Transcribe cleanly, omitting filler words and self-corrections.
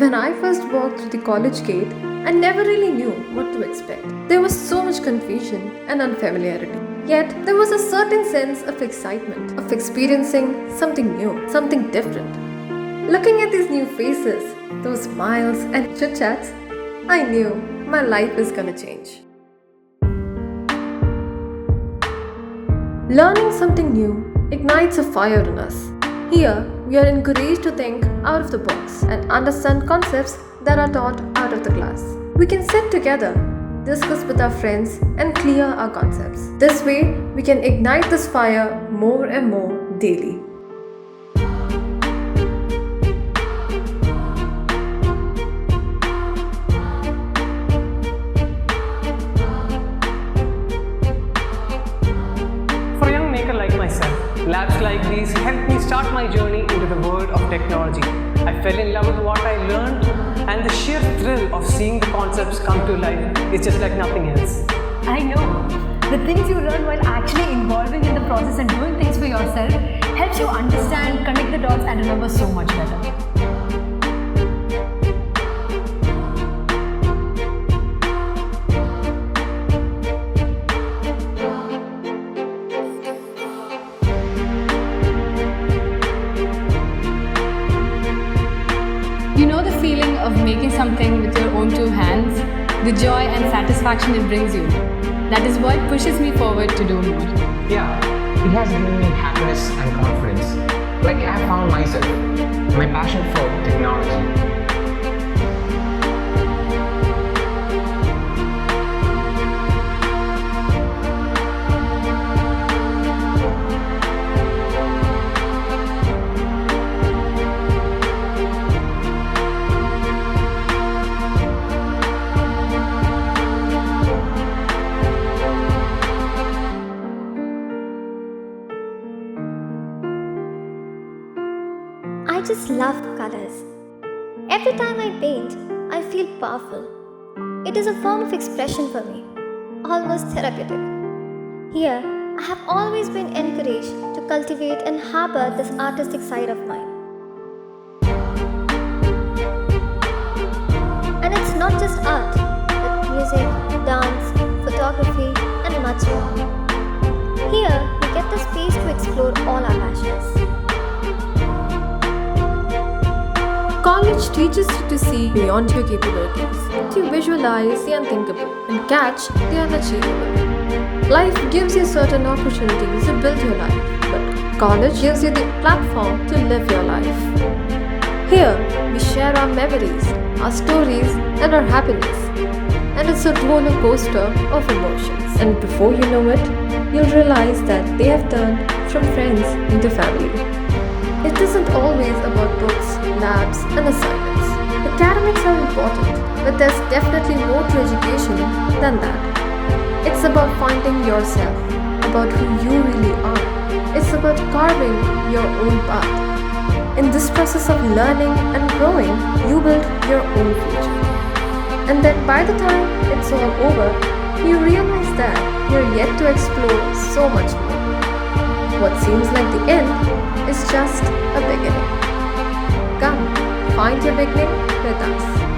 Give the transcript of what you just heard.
When I first walked through the college gate, I never really knew what to expect. There was so much confusion and unfamiliarity. Yet, there was a certain sense of excitement, of experiencing something new, something different. Looking at these new faces, those smiles and chit-chats, I knew my life is gonna change. Learning something new ignites a fire in us. Here, we are encouraged to think out of the box and understand concepts that are taught out of the class. We can sit together, discuss with our friends, and clear our concepts. This way, we can ignite this fire more and more daily. For a young maker like myself, labs like these helped me start my journey into the world of technology. I fell in love with what I learned, and the sheer thrill of seeing the concepts come to life is just like nothing else. I know. The things you learn while actually involving in the process and doing things for yourself helps you understand, connect the dots, and remember so much better. You know the feeling of making something with your own two hands? The joy and satisfaction it brings you. That is what pushes me forward to do more. Yeah, it has given me happiness and confidence. Like I found myself, my passion for technology. I just love colors. Every time I paint, I feel powerful. It is a form of expression for me, almost therapeutic. Here, I have always been encouraged to cultivate and harbor this artistic side of mine. And it's not just art, but music, dance, photography, and much more. Here, we get the space to explore all our passions. College teaches you to see beyond your capabilities, to visualize the unthinkable and catch the unachievable. Life gives you certain opportunities to build your life, but college gives you the platform to live your life. Here, we share our memories, our stories, and our happiness. And it's a roller coaster of emotions. And before you know it, you'll realize that they have turned from friends into family. It isn't always about books, labs, and assignments. Academics are important, but there's definitely more to education than that. It's about finding yourself, about who you really are. It's about carving your own path. In this process of learning and growing, you build your own future. And then by the time it's all over, you realize that you're yet to explore so much more. What seems like the end is just a beginning. Come, find your beginning with us.